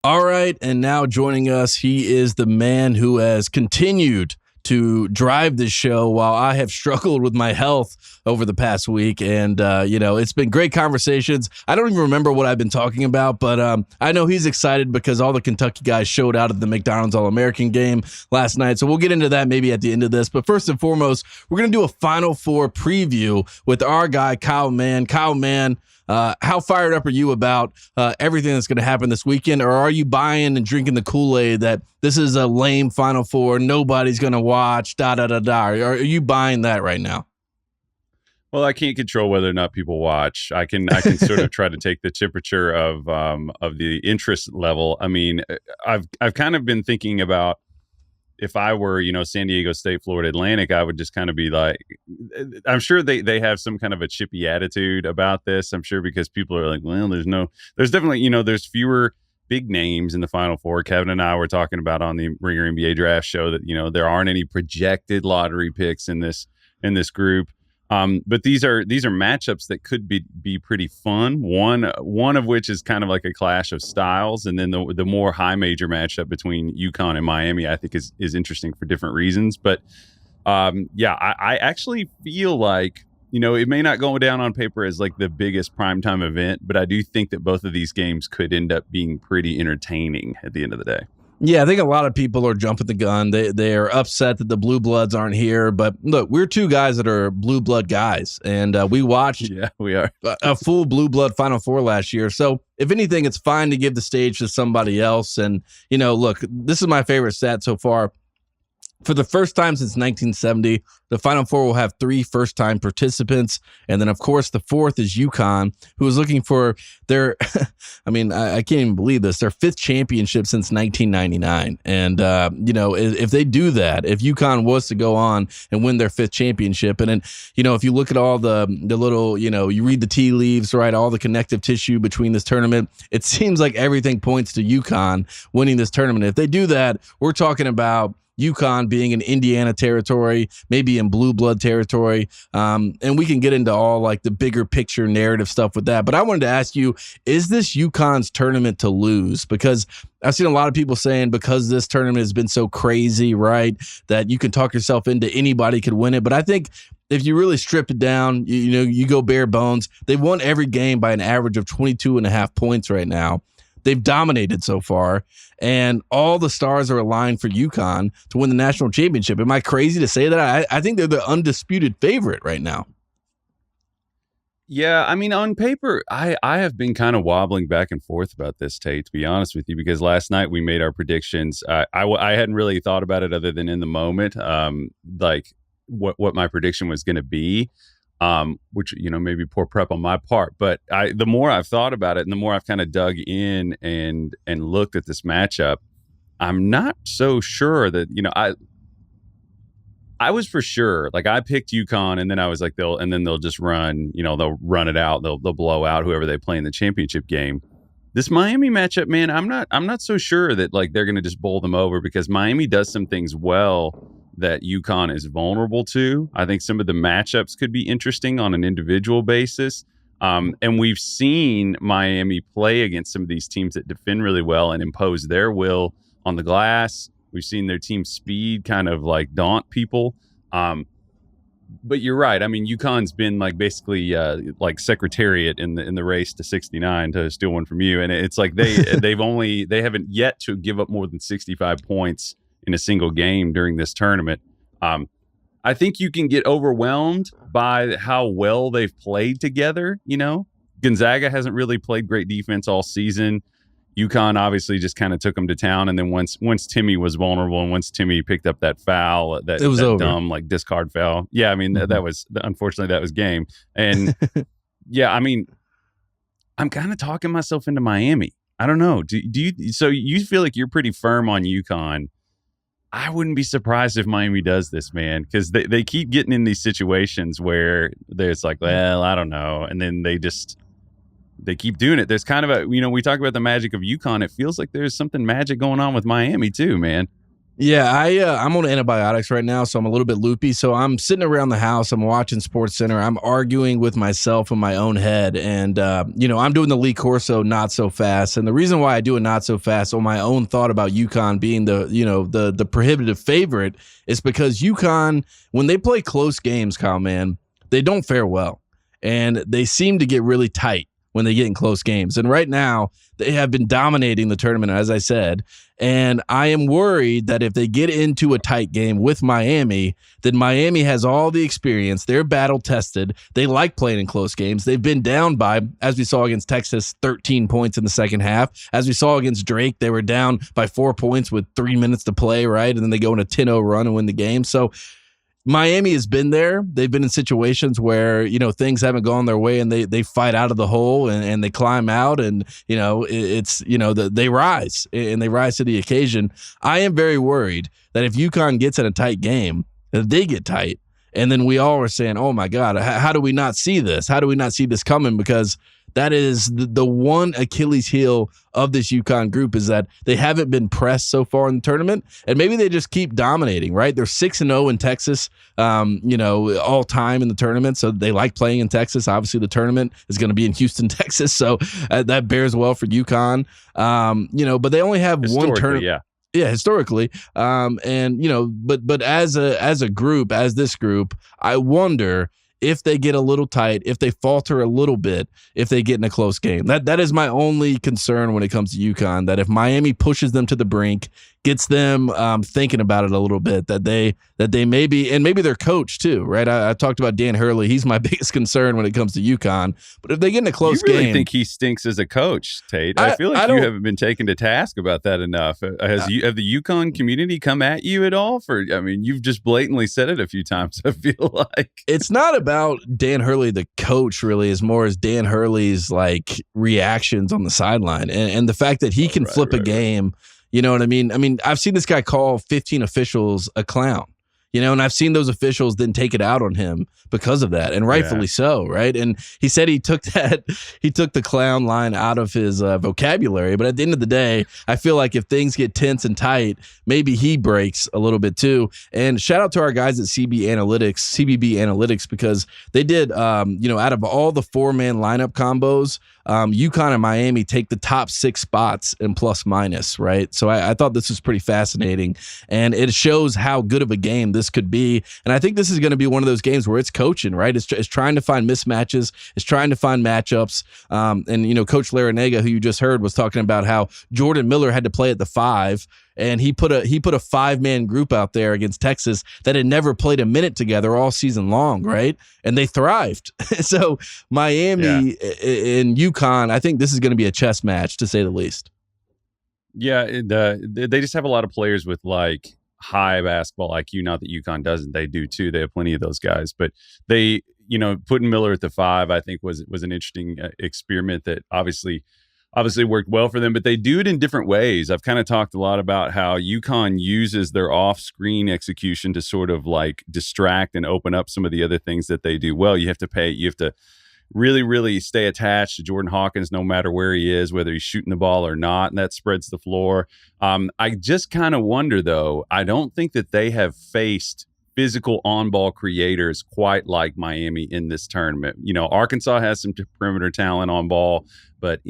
All right, and now joining us, he is the man who has continued to drive this show while I have struggled with my health over the past week. And, it's been great conversations. I don't even remember what I've been talking about, but I know he's excited because all the Kentucky guys showed out at the McDonald's All-American game last night. So we'll get into that maybe at the end of this. But first and foremost, we're going to do a Final Four preview with our guy, Kyle Mann. Kyle Mann, how fired up are you about everything that's going to happen this weekend? Or are you buying and drinking the Kool-Aid that this is a lame Final Four, nobody's going to watch, da-da-da-da? Are you buying that right now? Well, I can't control whether or not people watch. I can sort of try to take the temperature of the interest level. I mean, I've kind of been thinking about, if I were, San Diego State, Florida Atlantic, I would just kind of be like, I'm sure they have some kind of a chippy attitude about this. I'm sure because people are like, well, there's definitely, there's fewer big names in the Final Four. Kevin and I were talking about on the Ringer NBA Draft show that, there aren't any projected lottery picks in this group. But these are matchups that could be pretty fun. One of which is kind of like a clash of styles, and then the more high major matchup between UConn and Miami, I think is interesting for different reasons. But I actually feel like it may not go down on paper as like the biggest primetime event, but I do think that both of these games could end up being pretty entertaining at the end of the day. Yeah, I think a lot of people are jumping the gun. They are upset that the Blue Bloods aren't here. But look, we're two guys that are Blue Blood guys, and we watched we are a full Blue Blood Final Four last year. So if anything, it's fine to give the stage to somebody else. And, look, this is my favorite stat so far. For the first time since 1970, the Final Four will have 3 first-time participants. And then, of course, the fourth is UConn, who is looking for their, I can't even believe this, their 5th championship since 1999. And, if they do that, if UConn was to go on and win their 5th championship, and then, if you look at all the little, you read the tea leaves, right, all the connective tissue between this tournament, it seems like everything points to UConn winning this tournament. If they do that, we're talking about UConn being in Indiana territory, maybe in blue blood territory. And we can get into all like the bigger picture narrative stuff with that. But I wanted to ask you, is this UConn's tournament to lose? Because I've seen a lot of people saying because this tournament has been so crazy, right, that you can talk yourself into anybody could win it. But I think if you really strip it down, you go bare bones. They've won every game by an average of 22.5 points right now. They've dominated so far, and all the stars are aligned for UConn to win the national championship. Am I crazy to say that? I think they're the undisputed favorite right now. Yeah, on paper, I have been kind of wobbling back and forth about this, Tate, to be honest with you, because last night we made our predictions. I hadn't really thought about it other than in the moment, like what my prediction was going to be. Which, maybe poor prep on my part, but the more I've thought about it and the more I've kind of dug in and looked at this matchup, I'm not so sure that, I was for sure, like I picked UConn and then I was like, they'll just run, they'll run it out. They'll blow out whoever they play in the championship game. This Miami matchup, man, I'm not so sure that like they're going to just bowl them over, because Miami does some things well that UConn is vulnerable to. I think some of the matchups could be interesting on an individual basis. And we've seen Miami play against some of these teams that defend really well and impose their will on the glass. We've seen their team speed kind of like daunt people. But you're right. UConn's been like basically like secretariat in the race to 69, to steal one from you. And it's like they haven't yet to give up more than 65 points in a single game during this tournament. I think you can get overwhelmed by how well they've played together. Gonzaga hasn't really played great defense all season. UConn obviously just kind of took them to town. And then once Timmy was vulnerable and once Timmy picked up that foul, that dumb like discard foul. Yeah. That was, unfortunately that was game. And yeah, I'm kind of talking myself into Miami. I don't know. Do you, so you feel like you're pretty firm on UConn? I wouldn't be surprised if Miami does this, man, because they keep getting in these situations where there's like, well, I don't know. And then they keep doing it. There's kind of we talk about the magic of UConn. It feels like there's something magic going on with Miami too, man. Yeah, I'm on antibiotics right now, so I'm a little bit loopy. So I'm sitting around the house, I'm watching Sports Center, I'm arguing with myself in my own head, and I'm doing the Lee Corso not so fast. And the reason why I do it not so fast on my own thought about UConn being the prohibitive favorite is because UConn, when they play close games, Kyle, man, they don't fare well, and they seem to get really tight when they get in close games. And right now, they have been dominating the tournament, as I said. And I am worried that if they get into a tight game with Miami, then Miami has all the experience. They're battle tested. They like playing in close games. They've been down by, as we saw against Texas, 13 points in the second half. As we saw against Drake, they were down by 4 points with 3 minutes to play, right? And then they go on a 10-0 run and win the game. So Miami has been there. They've been in situations where, things haven't gone their way and they fight out of the hole and they climb out and, they rise and they rise to the occasion. I am very worried that if UConn gets in a tight game, that they get tight. And then we all are saying, oh my God, how do we not see this? How do we not see this coming? Because that is the one Achilles heel of this UConn group is that they haven't been pressed so far in the tournament, and maybe they just keep dominating, right? They're 6-0 in Texas, all time in the tournament, so they like playing in Texas. Obviously, the tournament is going to be in Houston, Texas, so that bears well for UConn. But they only have one tournament. Yeah, historically. But as a group, as this group, I wonder if they get a little tight, if they falter a little bit, if they get in a close game. That is my only concern when it comes to UConn, that if Miami pushes them to the brink, gets them thinking about it a little bit, that they maybe, and maybe their coach too, right? I talked about Dan Hurley. He's my biggest concern when it comes to UConn. But if they get in a close game. You really think he stinks as a coach, Tate? I feel like you haven't been taken to task about that enough. Have the UConn community come at you at all? You've just blatantly said it a few times, I feel like. It's not about Dan Hurley, the coach, really, as more as Dan Hurley's reactions on the sideline and the fact that he can flip a game. You know what I mean? I've seen this guy call 15 officials a clown, and I've seen those officials then take it out on him because of that, and rightfully so, right? And he said he took the clown line out of his vocabulary, but at the end of the day, I feel like if things get tense and tight, maybe he breaks a little bit too. And shout out to our guys at CBB Analytics, because they did, out of all the 4-man lineup combos, UConn and Miami take the top 6 spots in plus minus, right? So I thought this was pretty fascinating, and it shows how good of a game this could be. And I think this is going to be one of those games where it's coaching, right? It's trying to find mismatches, it's trying to find matchups. Coach Larinaga, who you just heard, was talking about how Jordan Miller had to play at the 5. And he put a 5-man group out there against Texas that had never played a minute together all season long, right? And they thrived. So Miami and UConn, I think this is going to be a chess match, to say the least. Yeah, they just have a lot of players with high basketball IQ. Not that UConn doesn't; they do too. They have plenty of those guys, but they, putting Miller at the 5, I think was an interesting experiment that obviously worked well for them, but they do it in different ways. I've kind of talked a lot about how UConn uses their off-screen execution to sort of distract and open up some of the other things that they do well. You have to really, really stay attached to Jordan Hawkins no matter where he is, whether he's shooting the ball or not, and that spreads the floor. I just kind of wonder, though, I don't think that they have faced physical on-ball creators quite like Miami in this tournament. Arkansas has some perimeter talent on ball, but,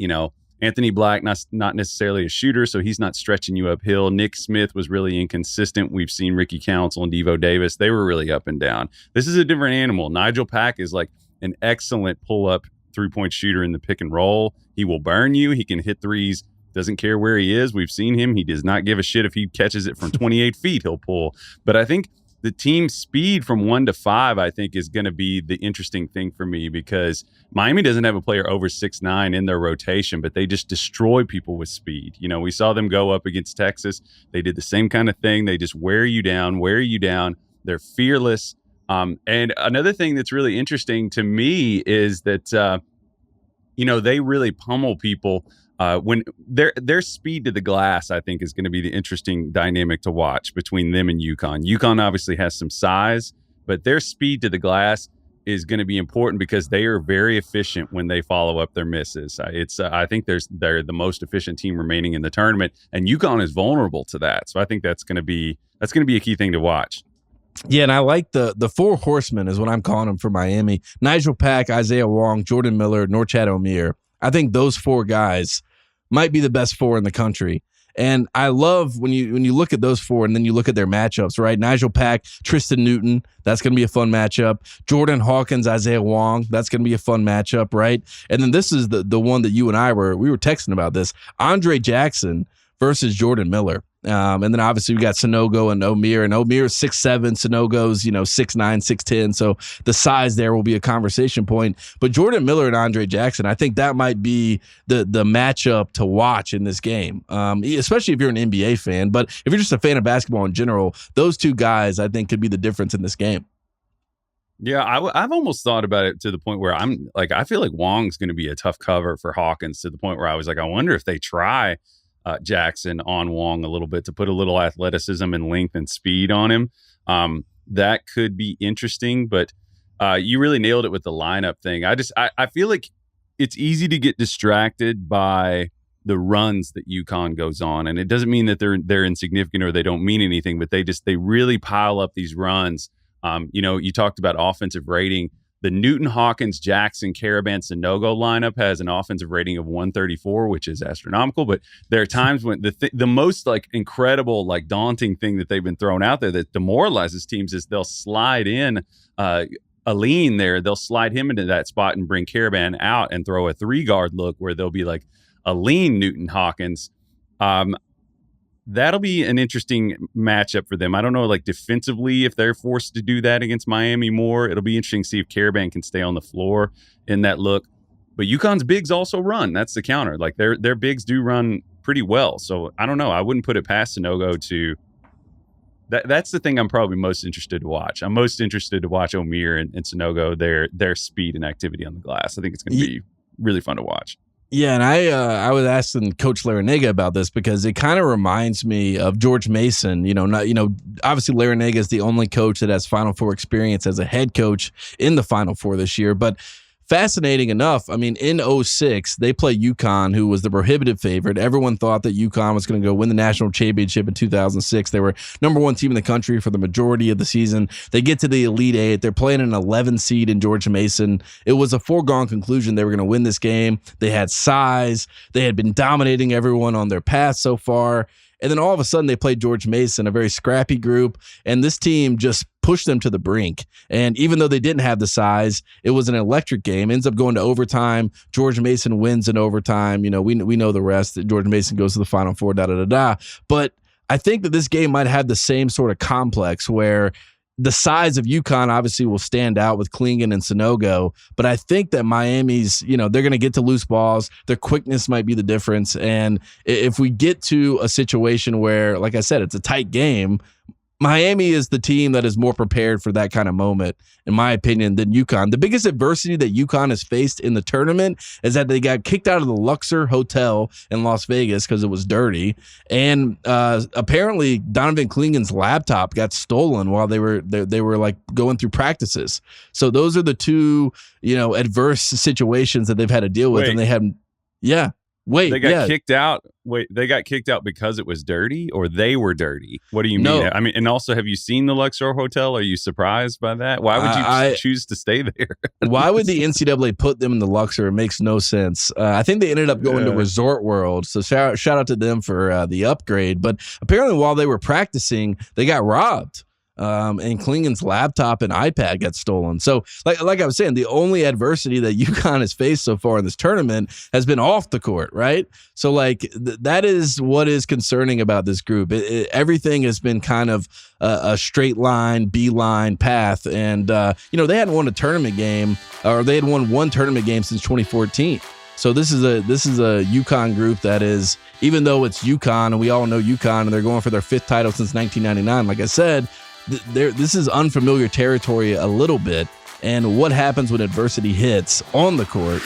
Anthony Black, not necessarily a shooter, so he's not stretching you uphill. Nick Smith was really inconsistent. We've seen Ricky Council and Devo Davis. They were really up and down. This is a different animal. Nigel Pack is an excellent pull-up three-point shooter in the pick and roll. He will burn you. He can hit threes. Doesn't care where he is. We've seen him. He does not give a shit if he catches it from 28 feet. He'll pull. But I think the team speed from 1 to 5, I think, is going to be the interesting thing for me, because Miami doesn't have a player over 6'9" in their rotation, but they just destroy people with speed. We saw them go up against Texas. They did the same kind of thing. They just wear you down. They're fearless. And another thing that's really interesting to me is that, they really pummel people. When their speed to the glass, I think, is going to be the interesting dynamic to watch between them and UConn. UConn obviously has some size, but their speed to the glass, is going to be important because they are very efficient when they follow up their misses. I think they're the most efficient team remaining in the tournament, and UConn is vulnerable to that. So I think that's going to be a key thing to watch. Yeah, and I like the four horsemen is what I'm calling them for Miami. Nigel Pack, Isaiah Wong, Jordan Miller, Norchad Omier. I think those four guys might be the best four in the country. And I love when you look at those four and then you look at their matchups, right? Nigel Pack, Tristan Newton, that's going to be a fun matchup. Jordan Hawkins, Isaiah Wong, that's going to be a fun matchup, right? And then this is the one that you and I were texting about this. Andre Jackson versus Jordan Miller. And then obviously we got Sanogo and Omier, and Omier is 6'7", Sanogo's 6'9", 6'10", so the size there will be a conversation point. But Jordan Miller and Andre Jackson, I think that might be the matchup to watch in this game, especially if you're an NBA fan. But if you're just a fan of basketball in general, those two guys I think could be the difference in this game. Yeah, I've almost thought about it to the point where I'm like, I feel like Wong's going to be a tough cover for Hawkins, to the point where I was like, I wonder if they try Jackson on Wong a little bit to put a little athleticism and length and speed on him. That could be interesting, but you really nailed it with the lineup thing. I feel like it's easy to get distracted by the runs that UConn goes on, and it doesn't mean that they're insignificant or they don't mean anything, but they really pile up these runs. You talked about offensive rating. The Newton, Hawkins, Jackson, Caravan, Sanogo lineup has an offensive rating of 134, which is astronomical. But there are times when the most like incredible, like daunting thing that they've been thrown out there that demoralizes teams is they'll slide in Aline there. They'll slide him into that spot and bring Caravan out and throw a 3-guard look where they'll be like Aline, Newton, Hawkins. That'll be an interesting matchup for them. I don't know, like defensively, if they're forced to do that against Miami more. It'll be interesting to see if Caravan can stay on the floor in that look. But UConn's bigs also run. That's the counter. Like their bigs do run pretty well. So I don't know. I wouldn't put it past Sanogo to. That's the thing I'm probably most interested to watch. I'm most interested to watch Omier and Sanogo, their speed and activity on the glass. I think it's going to be really fun to watch. Yeah, and I was asking Coach Larrañaga about this because it kind of reminds me of George Mason. Obviously Larrañaga is the only coach that has Final Four experience as a head coach in the Final Four this year. But fascinating enough, I mean, in 2006, they play UConn, who was the prohibitive favorite. Everyone thought that UConn was going to go win the national championship in 2006. They were number one team in the country for the majority of the season. They get to the Elite Eight. They're playing an 11 seed in George Mason. It was a foregone conclusion they were going to win this game. They had size. They had been dominating everyone on their path so far. And then all of a sudden they played George Mason, a very scrappy group, and this team just pushed them to the brink. And even though they didn't have the size, it was an electric game. Ends up going to overtime. George Mason wins in overtime. We know the rest. George Mason goes to the Final Four, But I think that this game might have the same sort of complex where the size of UConn obviously will stand out with Klingon and Sanogo, but I think that Miami's, they're going to get to loose balls. Their quickness might be the difference. And if we get to a situation where, like I said, it's a tight game, Miami is the team that is more prepared for that kind of moment, in my opinion, than UConn. The biggest adversity that UConn has faced in the tournament is that they got kicked out of the Luxor Hotel in Las Vegas because it was dirty. And apparently Donovan Klingon's laptop got stolen while they were like going through practices. So those are the two, adverse situations that they've had to deal with. And they have, they got kicked out. They got kicked out because it was dirty, or they were dirty? What do you mean? I mean, and also, have you seen the Luxor Hotel? Are you surprised by that? Why would you choose to stay there? Why would the NCAA put them in the Luxor? It makes no sense. I think they ended up going to Resort World. So shout out to them for the upgrade. But apparently, while they were practicing, they got robbed. And Klingon's laptop and iPad got stolen. So, like I was saying, the only adversity that UConn has faced so far in this tournament has been off the court, right? So, that is what is concerning about this group. Everything has been kind of a straight line, beeline path. And, they hadn't won a tournament game, or they had won one tournament game since 2014. So this is a UConn group that is, even though it's UConn, and we all know UConn, and they're going for their 5th title since 1999, like I said, this is unfamiliar territory a little bit, and what happens when adversity hits on the court